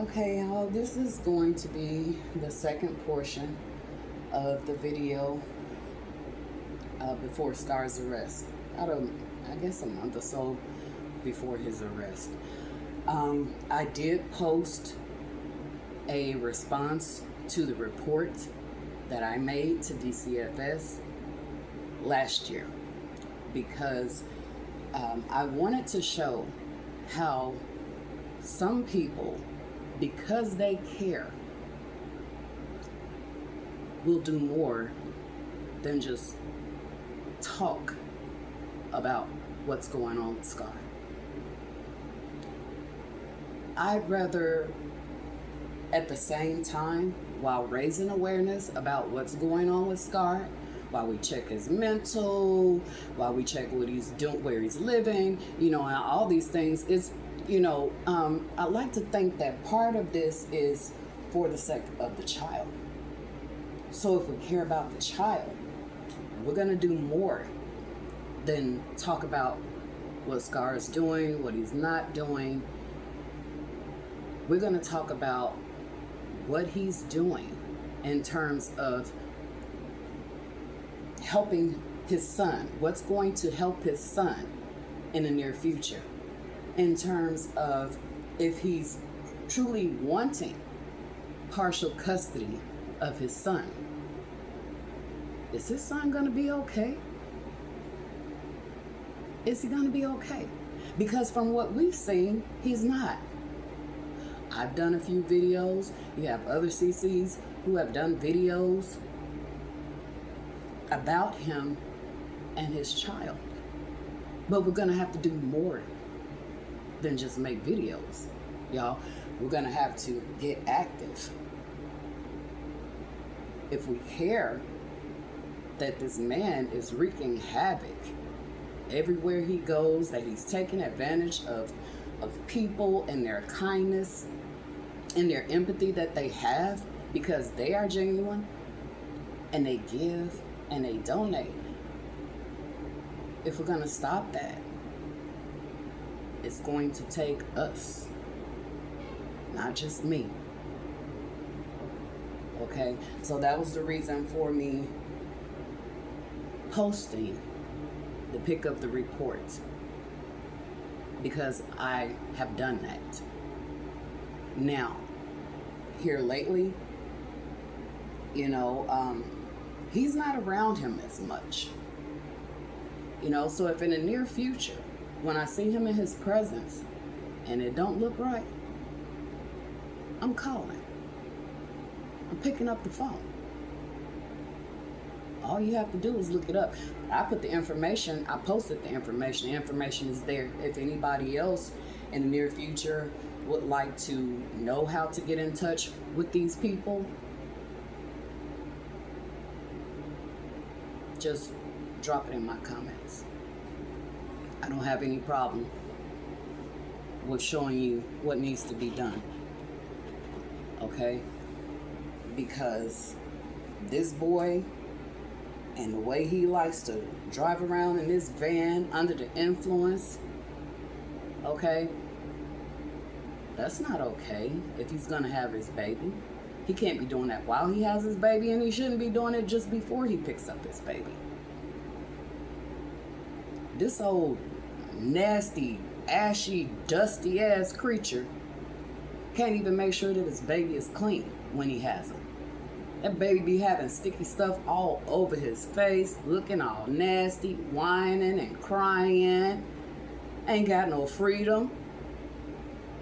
Okay, y'all, this is going to be the second portion of the video before Scar's arrest. I guess a month or so before his arrest. I did post a response to the report that I made to DCFS last year because I wanted to show how some people, because they care, will do more than just talk about what's going on with Scar. I'd rather, at the same time, while raising awareness about what's going on with Scar, while we check his mental, while we check what he's doing, where he's living, and all these things, I like to think that part of this is for the sake of the child. So if we care about the child, we're going to do more than talk about what Scar is doing, what he's not doing. We're going to talk about what he's doing in terms of helping his son, what's going to help his son in the near future, in terms of if he's truly wanting partial custody of his son. Is his son going to be okay? Is he going to be okay? Because from what we've seen, he's not. I've done a few videos. You have other CCs who have done videos about him and his child. But we're going to have to do more than just make videos, y'all. We're going to have to get active. If we care that this man is wreaking havoc everywhere he goes, that he's taking advantage of people and their kindness and their empathy that they have because they are genuine and they give and they donate. If we're going to stop that, it's going to take us, not just me. Okay, so that was the reason for me posting the pick of the report, because I have done that. Now, here lately, he's not around him as much. So if in the near future, when I see him in his presence and it don't look right, I'm calling. I'm picking up the phone. All you have to do is look it up. I put the information, I posted the information. The information is there. If anybody else in the near future would like to know how to get in touch with these people, just drop it in my comments. I don't have any problem with showing you what needs to be done. Okay? Because this boy and the way he likes to drive around in this van under the influence, okay? That's not okay if he's gonna have his baby. He can't be doing that while he has his baby, and he shouldn't be doing it just before he picks up his baby. This old nasty, ashy, dusty ass creature can't even make sure that his baby is clean when he has him. That baby be having sticky stuff all over his face, looking all nasty, whining and crying. Ain't got no freedom.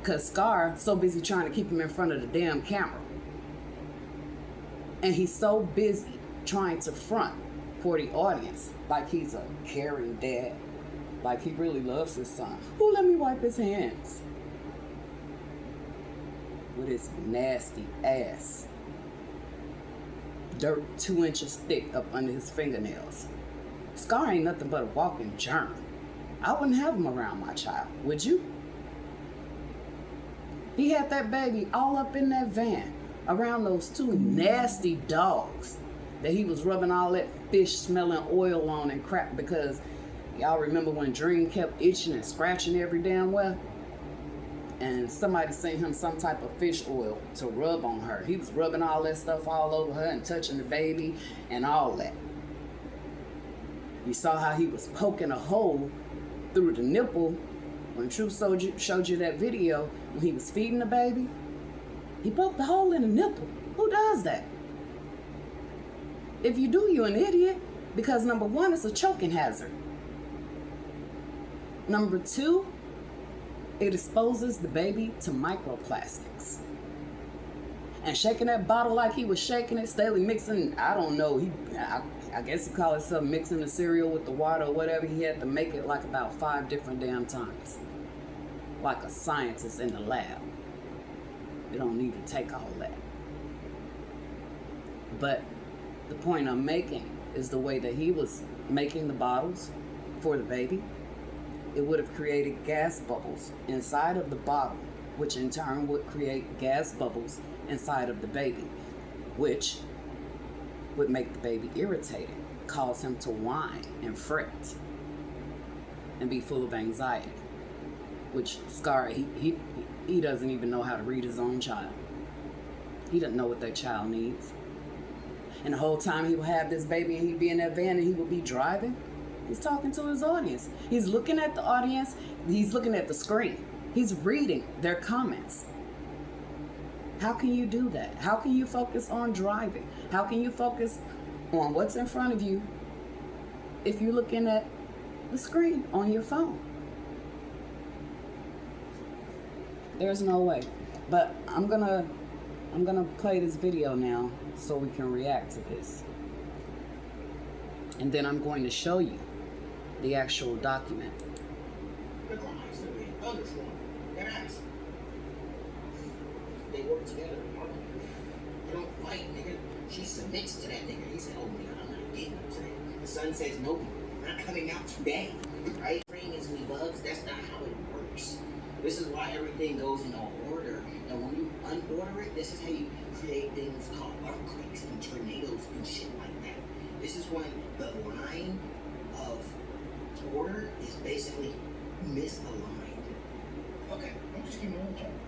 Cause Scar so busy trying to keep him in front of the damn camera. And he's so busy trying to front for the audience like he's a caring dad. Like he really loves his son. Ooh, let me wipe his hands. With his nasty ass. Dirt 2 inches thick up under his fingernails. Scar ain't nothing but a walking germ. I wouldn't have him around my child, would you? He had that baby all up in that van around those 2 nasty dogs that he was rubbing all that fish smelling oil on and crap because y'all remember when Dream kept itching and scratching every damn well? and somebody sent him some type of fish oil to rub on her. He was rubbing all that stuff all over her and touching the baby and all that. You saw how he was poking a hole through the nipple when Truth showed you that video when he was feeding the baby. He poked the hole in the nipple. Who does that? If you do, you're an idiot, because number one, it's a choking hazard. Number two, it exposes the baby to microplastics. And shaking that bottle like he was shaking it, steadily mixing, I don't know, I guess you call it something, mixing the cereal with the water or whatever. He had to make it like about 5 different damn times. Like a scientist in the lab. You don't need to take all that. But the point I'm making is the way that he was making the bottles for the baby. It would have created gas bubbles inside of the bottle, which in turn would create gas bubbles inside of the baby, which would make the baby irritated, cause him to whine and fret and be full of anxiety, which Scar, he doesn't even know how to read his own child. He doesn't know what that child needs. And the whole time he would have this baby and he'd be in that van and he would be driving, he's talking to his audience. He's looking at the audience. He's looking at the screen. He's reading their comments. How can you do that? How can you focus on driving? How can you focus on what's in front of you if you're looking at the screen on your phone? There's no way. But I'm gonna play this video now so we can react to this. And then I'm going to show you the actual document. They work together. They don't fight, nigga. She submits to that nigga. He said, oh, nigga, I'm not getting it today. The son says, no, I'm not coming out today. Right? Brain is me bugs. That's not how it works. This is why everything goes in order. And when you unorder it, this is how you create things called earthquakes and tornadoes and shit like that. This is when the line of order is basically misaligned. Okay, I'm just keeping on talking.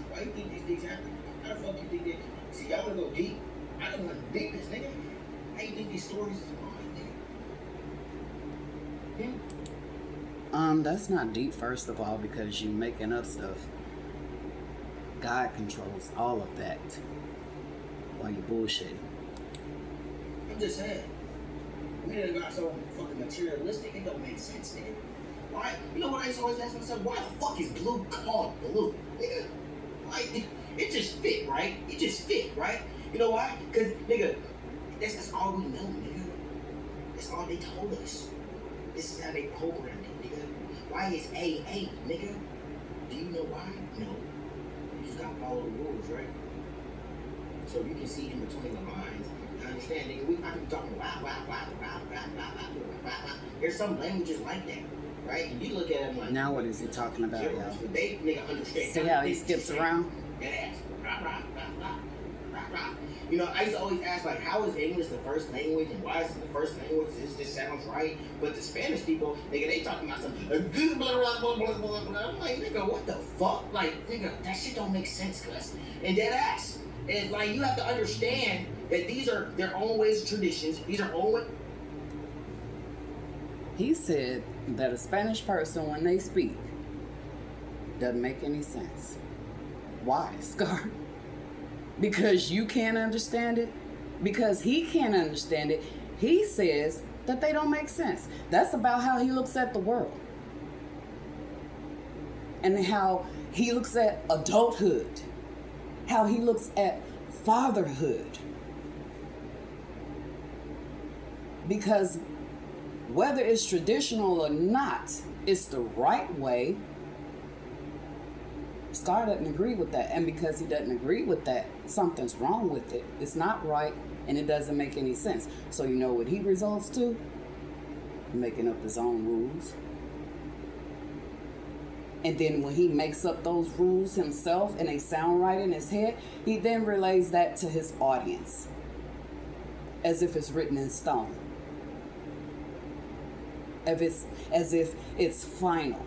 Why you think these things happen? How the fuck you think they... See, y'all wanna go deep? I don't want deepness, nigga. How you think these stories is mine, nigga? That's not deep, first of all, because you're making up stuff. God controls all of that while you're bullshitting. I'm just saying. We done got so fucking materialistic, it don't make sense, nigga. Why? You know what I used to always ask myself? Why the fuck is blue called blue? Nigga, like, it just fit, right? It just fit, right? You know why? Because, nigga, that's all we know, nigga. That's all they told us. This is how they programmed it, nigga. Why is AA, nigga? Do you know why? No. You just gotta follow the rules, right? So you can see in between the lines. I understand, nigga. We might be talking wow. There's some languages like that, right? And you look at them like. Now what is he talking about, y'all? They nigga understand. See how he skips around? Yes. You know, I used to always ask, like, how is English the first language and why is it the first language? This sounds right. But the Spanish people, nigga, they talking about some blah, blah, blah, blah, blah, blah. I'm like, nigga, what the fuck? Like, nigga, that shit don't make sense, cuz. And dead ass. And, like, you have to understand that these are their own ways of traditions. These are own. He said that a Spanish person, when they speak, doesn't make any sense. Why, Scar? Because you can't understand it? Because he can't understand it. He says that they don't make sense. That's about how he looks at the world. And how he looks at adulthood. How he looks at fatherhood. Because whether it's traditional or not, it's the right way. Scar doesn't agree with that. And because he doesn't agree with that, something's wrong with it. It's not right and it doesn't make any sense. So you know what he results to? Making up his own rules. And then when he makes up those rules himself and they sound right in his head, he then relays that to his audience. As if it's written in stone. As if it's final.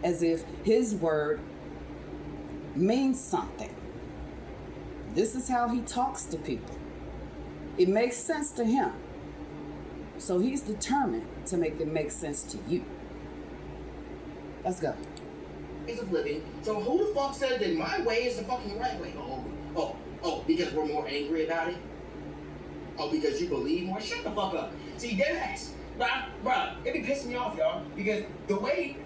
as if his word means something. This is how he talks to people. It makes sense to him. So he's determined to make it make sense to you. Let's go. Of living. So who the fuck said that my way is the fucking right way? Oh, because we're more angry about it? Oh, because you believe more? Shut the fuck up. See, dead ass. Bruh, it be pissing me off, y'all. Because the way,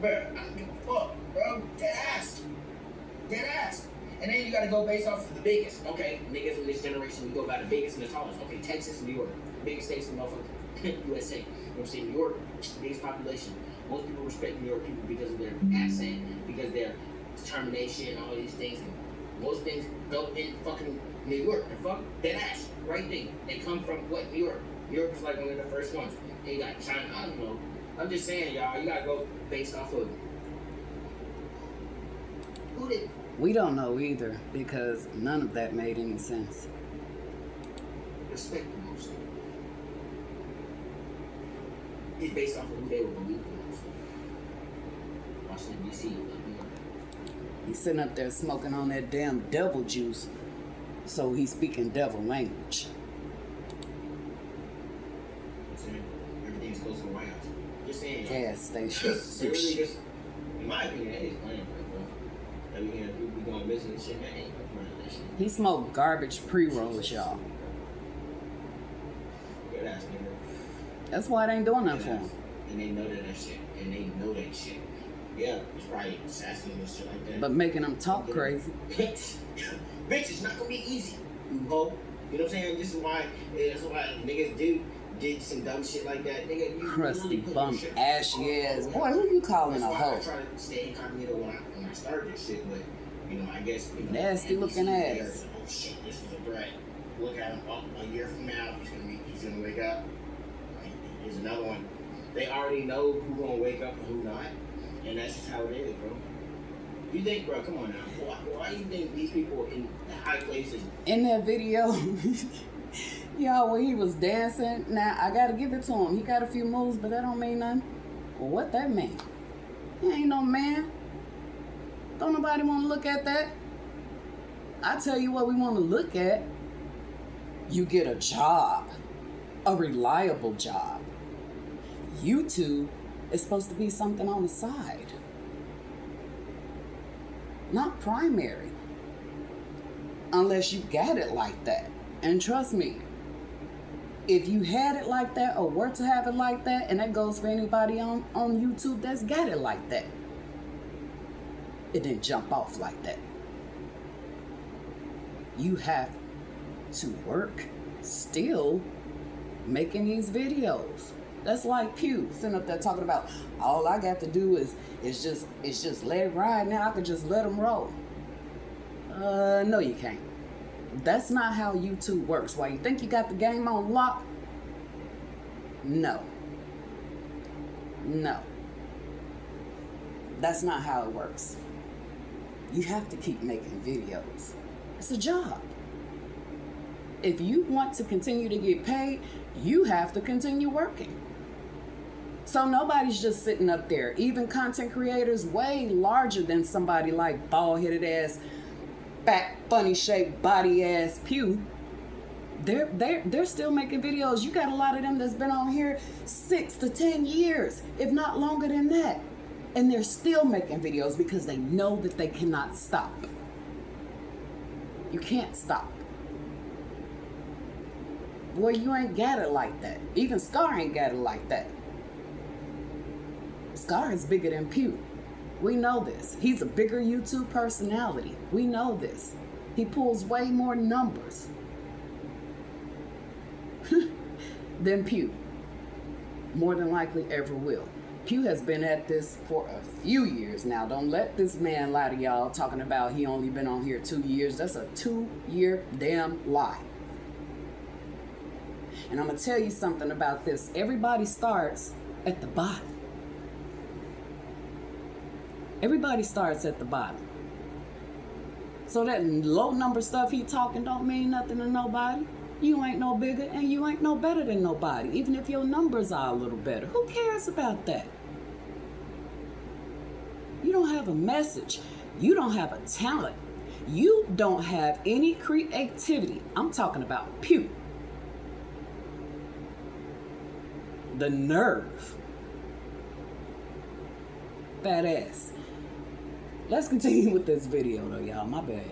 bruh, I don't give a fuck, bro. Dead ass. Dead ass. And then you gotta go based off of the biggest. Okay, niggas in this generation, we go by the biggest and the tallest. Okay, Texas, New York. Biggest states in the motherfucking USA. You know what I'm saying? New York, biggest population. Most people respect New York people because of their accent, because of their determination, all these things. And most things go in fucking New York. And fuck that ass. Right thing. They come from what? New York. New York is like one of the first ones. And you got China. I don't know. I'm just saying, y'all, you gotta go based off of who did. We don't know either, because none of that made any sense. Respect the most. It's based off of who they were believing the most. Washington, D.C. He's sitting up there smoking on that damn devil juice, so he's speaking devil language. Everything's close to the White House. Just saying. Gas station. They really just, in my opinion, that is playing, bro. I mean, people going missing and shit, man, ain't no point in that shit. He smoked garbage pre-rolls, y'all. Yeah, that's nigga. That's why it ain't doing nothing for him. And they know that shit. And they know that shit. Yeah, it's probably assassinating and shit like that. But making them talk crazy. Bitch, it's not gonna be easy. You know what I'm saying? This is why niggas did some dumb shit like that. Nigga, you Crusty really bum, ashy ass. Boy, who you calling a hoe? I try to stay incognito when I started this shit, but I guess nasty looking ass. Oh shit, this is a threat. Look at him. Oh, a year from now, he's gonna wake up. Here's another one. They already know who gonna wake up and who not, and that's just how it is, bro. You think, bro? Come on now. Why do you think these people in the high places? In that video, y'all, when he was dancing, now I gotta give it to him. He got a few moves, but that don't mean nothing. Well, what that mean? He ain't no man. Don't nobody want to look at that. I tell you what we want to look at. You get a job, a reliable job. YouTube is supposed to be something on the side, not primary, unless you got it like that. And trust me, if you had it like that or were to have it like that, and that goes for anybody on YouTube that's got it like that, it didn't jump off like that. You have to work still making these videos. That's like Pew sitting up there talking about, all I got to do is just let it ride. Now I can just let them roll. No, you can't. That's not how YouTube works. Why you think you got the game on lock? No. That's not how it works. You have to keep making videos. It's a job. If you want to continue to get paid, you have to continue working. So nobody's just sitting up there. Even content creators way larger than somebody like bald-headed ass, fat, funny shaped body ass Pew. They're still making videos. You got a lot of them that's been on here 6 to 10 years, if not longer than that. And they're still making videos because they know that they cannot stop. You can't stop. Boy, you ain't got it like that. Even Scar ain't got it like that. Scar is bigger than Pew. We know this. He's a bigger YouTube personality. We know this. He pulls way more numbers than Pew. More than likely ever will. Pew has been at this for a few years now. Don't let this man lie to y'all talking about he only been on here 2 years. That's a 2-year damn lie. And I'm going to tell you something about this. Everybody starts at the bottom. Everybody starts at the bottom. So that low number stuff he talking don't mean nothing to nobody. You ain't no bigger and you ain't no better than nobody. Even if your numbers are a little better. Who cares about that? You don't have a message. You don't have a talent. You don't have any creativity. I'm talking about pew. The nerve. Fat ass. Let's continue with this video though, y'all. My bad.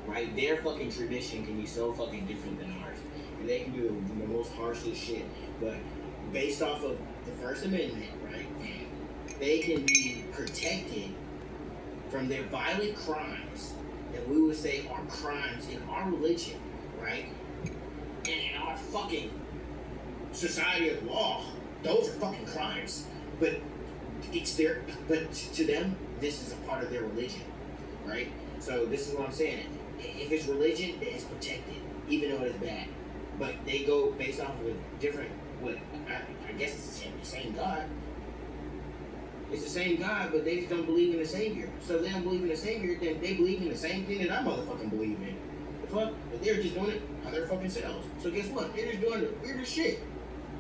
Right? Their fucking tradition can be so fucking different than ours. And they can do the most harshest shit. But based off of the First Amendment, right? They can be protected from their violent crimes that we would say are crimes in our religion, right? And in our fucking society of law, those are fucking crimes. But to them, this is a part of their religion, right? So this is what I'm saying. If it's religion, then it's protected, even though it's bad. But they go based off of a different, I guess it's the same God. It's the same God, but they just don't believe in the Savior. So if they don't believe in the Savior, then they believe in the same thing that I motherfucking believe in. The fuck? But they're just doing it by their fucking selves. So guess what? They're just doing the weirdest shit.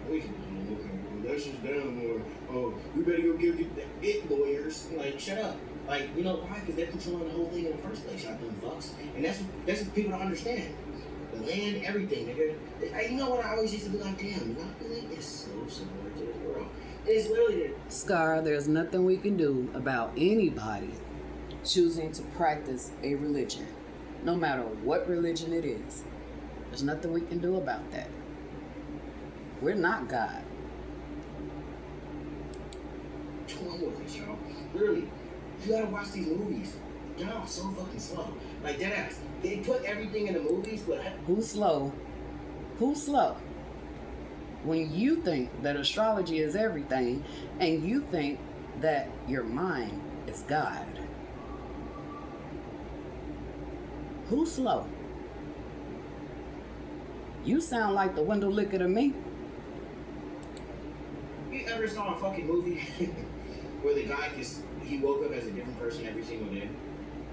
We can elections down, or we better go give it lawyers. Like, shut up. Like, you know why? Because they're controlling the whole thing in the first place, y'all dumb fucks. And that's what people don't understand. The land, everything, nigga. You know what I always used to be like, damn, monopoly is so similar to the world. It's literally Scar, there's nothing we can do about anybody choosing to practice a religion, no matter what religion it is. There's nothing we can do about that. We're not God. torn with it, y'all. Literally, you gotta watch these movies. Y'all are so fucking slow. Like, deadass. They put everything in the movies, but Who's slow? Who's slow? When you think that astrology is everything, and you think that your mind is God. Who's slow? You sound like the window licker to me. You ever saw a fucking movie where the guy he woke up as a different person every single day?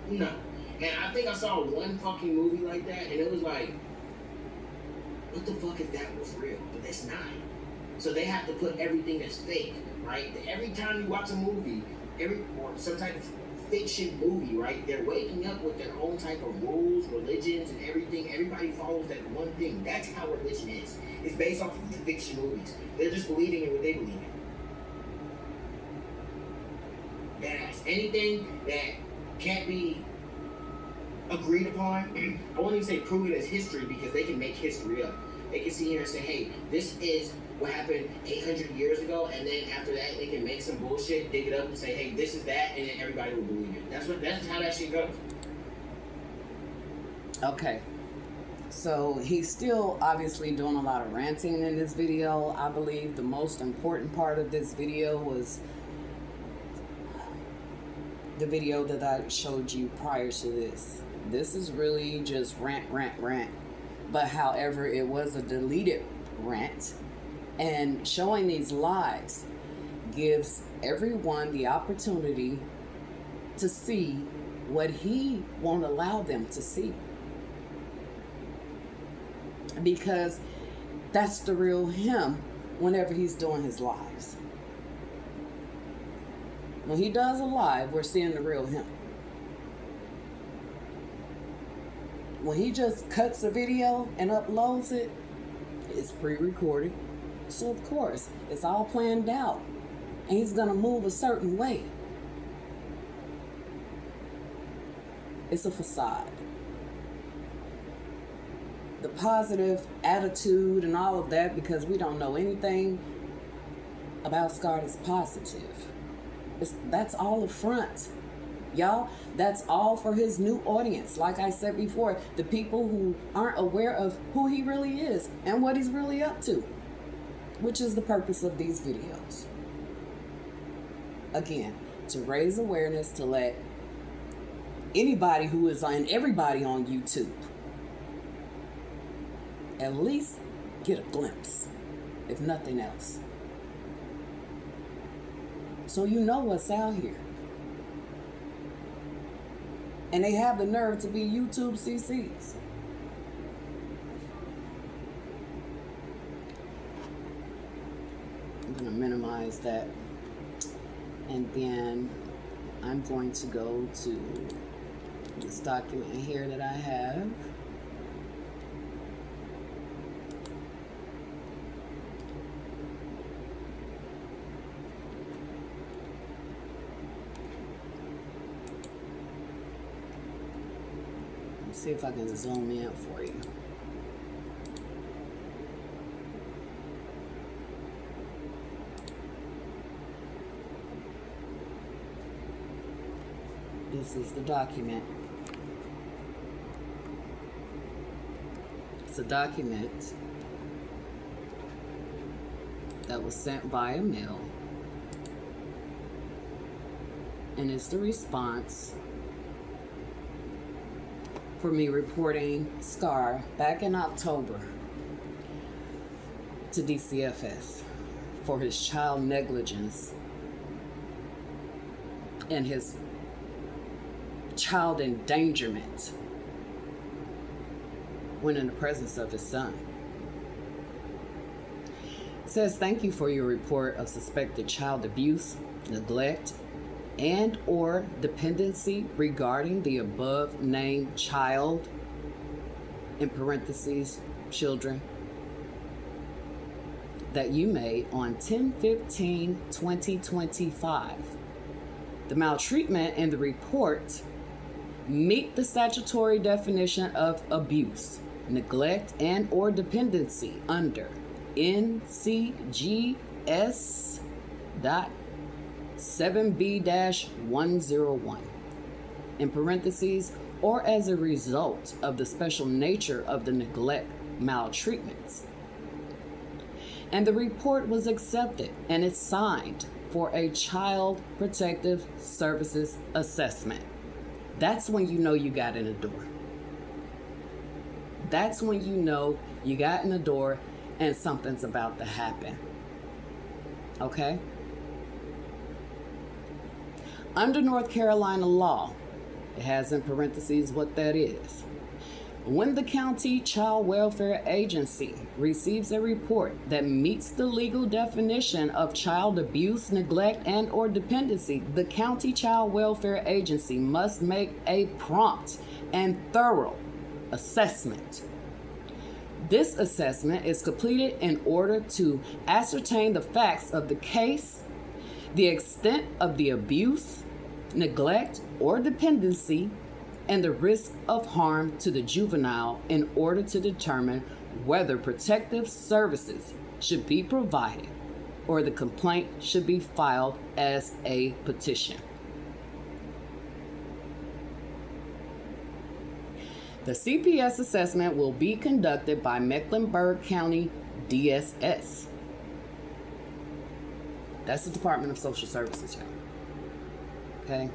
No. And I think I saw one fucking movie like that, and it was like, what the fuck if that was real? But that's not. So they have to put everything that's fake, right? Every time you watch a movie, or some type of fiction movie, right? They're waking up with their own type of rules, religions, and everything. Everybody follows that one thing. That's how religion is. It's based off of the fiction movies. They're just believing in what they believe in. Badass. Anything that can't be agreed upon, I won't even say prove it as history, because they can make history up. They can sit here and say, hey, this is what happened 800 years ago, and then after that they can make some bullshit, dig it up and say, hey, this is that, and then everybody will believe it. That's how that shit goes. Okay. So he's still obviously doing a lot of ranting in this video. I believe the most important part of this video was the video that I showed you prior to this. This is really just rant. But however, it was a deleted rant. And showing these lives gives everyone the opportunity to see what he won't allow them to see. Because that's the real him whenever he's doing his lives. When he does a live, we're seeing the real him. When he just cuts a video and uploads it, it's pre-recorded. So of course, it's all planned out. And he's gonna move a certain way. It's a facade. The positive attitude and all of that, because we don't know anything about Scar, is positive. That's all a front. Y'all, that's all for his new audience. Like I said before, the people who aren't aware of who he really is and what he's really up to, which is the purpose of these videos. Again, to raise awareness, to let anybody who is on, everybody on YouTube, at least get a glimpse, if nothing else. So you know what's out here. And they have the nerve to be YouTube CCs. I'm gonna minimize that. And then I'm going to go to this document here that I have. Let's see if I can zoom in for you. This is the document. It's a document that was sent via mail, and it's the response for me reporting Scar back in October to DCFS for his child negligence and his child endangerment when in the presence of his son. It says, thank you for your report of suspected child abuse, neglect, and or dependency regarding the above named child, in parentheses, children, that you made on 10/15/2025. The maltreatment in the report meet the statutory definition of abuse, neglect, and or dependency under NCGS 7B-101, in parentheses, or as a result of the special nature of the neglect maltreatments. And the report was accepted and it's signed for a Child Protective Services assessment. That's when you know you got in the door. That's when you know you got in the door and something's about to happen. Okay? Under North Carolina law, it has in parentheses what that is. When the county child welfare agency receives a report that meets the legal definition of child abuse, neglect, and or dependency, the county child welfare agency must make a prompt and thorough assessment. This assessment is completed in order to ascertain the facts of the case, the extent of the abuse, neglect, or dependency, and the risk of harm to the juvenile in order to determine whether protective services should be provided or the complaint should be filed as a petition. The CPS assessment will be conducted by Mecklenburg County DSS. That's the Department of Social Services, y'all. Okay?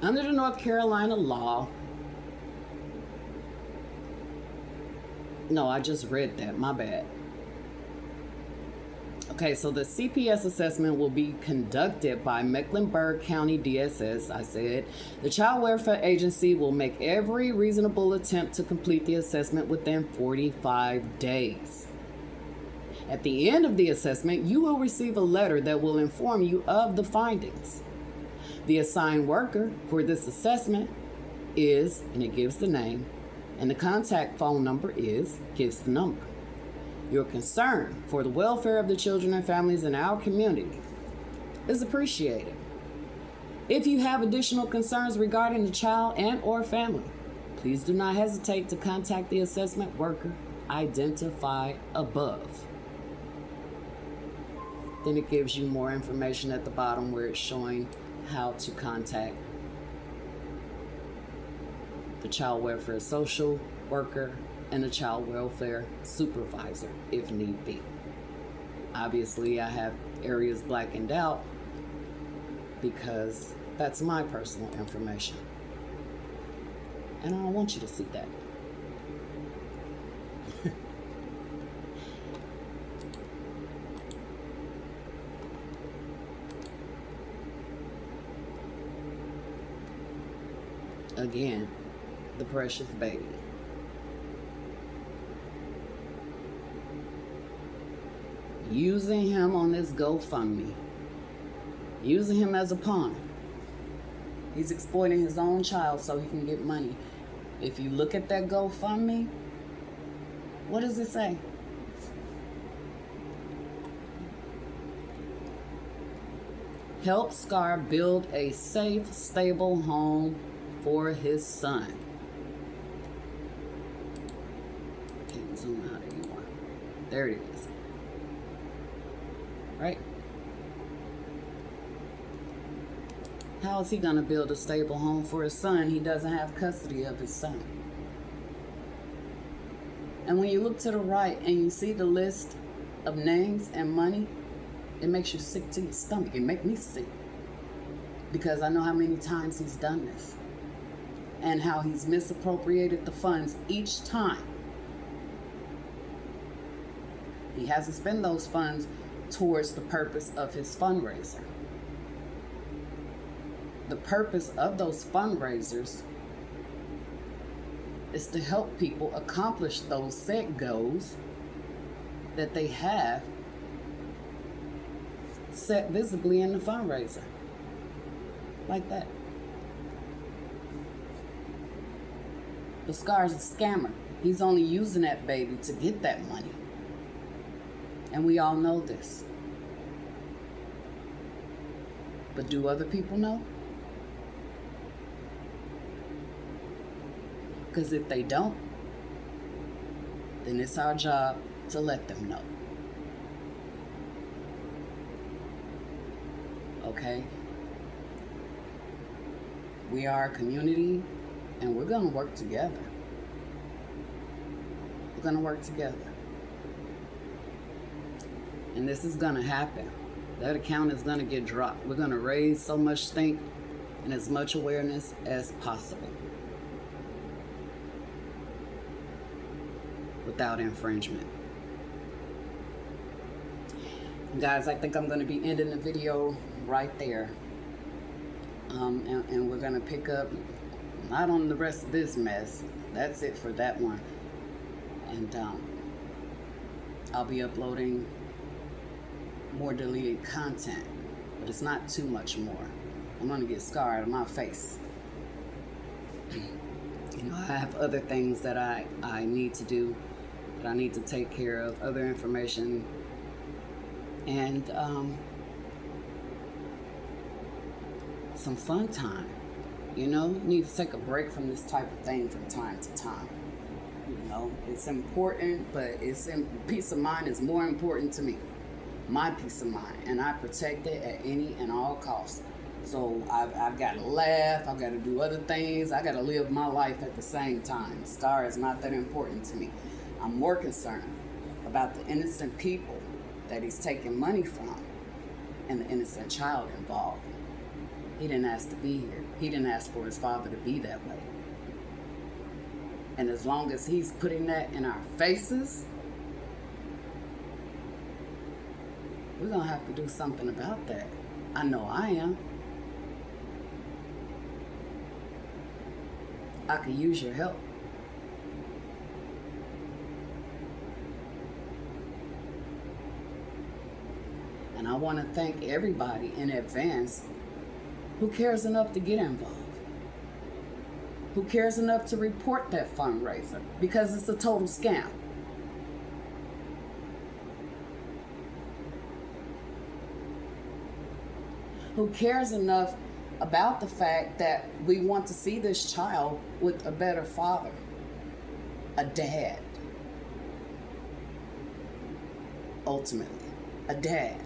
Under the North Carolina law, no, I just read that, my bad. Okay, so the CPS assessment will be conducted by Mecklenburg County DSS, I said. The Child Welfare Agency will make every reasonable attempt to complete the assessment within 45 days. At the end of the assessment, you will receive a letter that will inform you of the findings. The assigned worker for this assessment is, and it gives the name, and the contact phone number is, gives the number. Your concern for the welfare of the children and families in our community is appreciated. If you have additional concerns regarding the child and or family, please do not hesitate to contact the assessment worker identified above. Then it gives you more information at the bottom where it's showing how to contact the child welfare social worker and the child welfare supervisor if need be. Obviously, I have areas blackened out because that's my personal information. And I don't want you to see that. Again, the precious baby. Using him on this GoFundMe. Using him as a pawn. He's exploiting his own child so he can get money. If you look at that GoFundMe, what does it say? Help Scar build a safe, stable home for his son. Can't zoom out anymore. There it is. Right? How is he going to build a stable home for his son? He doesn't have custody of his son. And when you look to the right and you see the list of names and money, it makes you sick to your stomach. It makes me sick. Because I know how many times he's done this. And how he's misappropriated the funds each time. He hasn't spent those funds towards the purpose of his fundraiser. The purpose of those fundraisers is to help people accomplish those set goals that they have set visibly in the fundraiser. Like that. But Scar's a scammer. He's only using that baby to get that money. And we all know this. But do other people know? Because if they don't, then it's our job to let them know. Okay? We are a community, and we're going to work together. We're going to work together. And this is going to happen. That account is going to get dropped. We're going to raise so much stink and as much awareness as possible. Without infringement. Guys, I think I'm going to be ending the video right there. And we're going to pick up, not on the rest of this mess. That's it for that one. And I'll be uploading more deleted content. But it's not too much more. I'm going to get Scar out of my face. You know, I have other things that I need to do. I need to take care of, other information, and some fun time. You know, you need to take a break from this type of thing from time to time. You know, it's important, but peace of mind is more important to me. My peace of mind, and I protect it at any and all costs. So I've got to laugh, I've got to do other things, I got to live my life at the same time. Scar is not that important to me. I'm more concerned about the innocent people that he's taking money from and the innocent child involved. He didn't ask to be here. He didn't ask for his father to be that way. And as long as he's putting that in our faces, we're going to have to do something about that. I know I am. I could use your help. And I want to thank everybody in advance who cares enough to get involved. Who cares enough to report that fundraiser, because it's a total scam. Who cares enough about the fact that we want to see this child with a better father, a dad. Ultimately, a dad.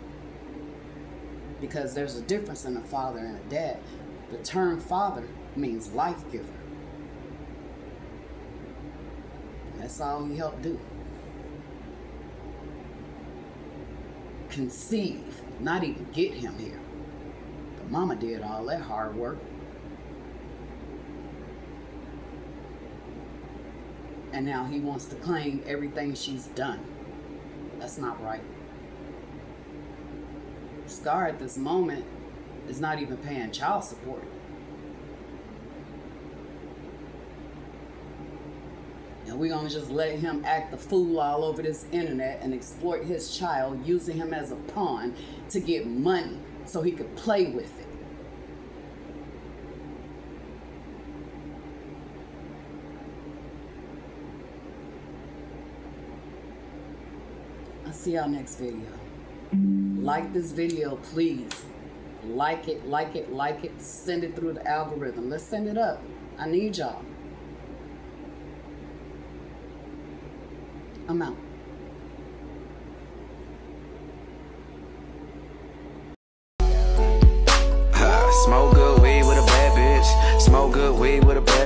Because there's a difference in a father and a dad. The term father means life giver. That's all he helped do. Conceive, not even get him here. But mama did all that hard work. And now he wants to claim everything she's done. That's not right. Scar at this moment is not even paying child support. And we're gonna just let him act the fool all over this internet and exploit his child, using him as a pawn to get money so he could play with it. I'll see y'all next video. Like this video, please. Like it, like it, like it. Send it through the algorithm. Let's send it up. I need y'all. I'm out.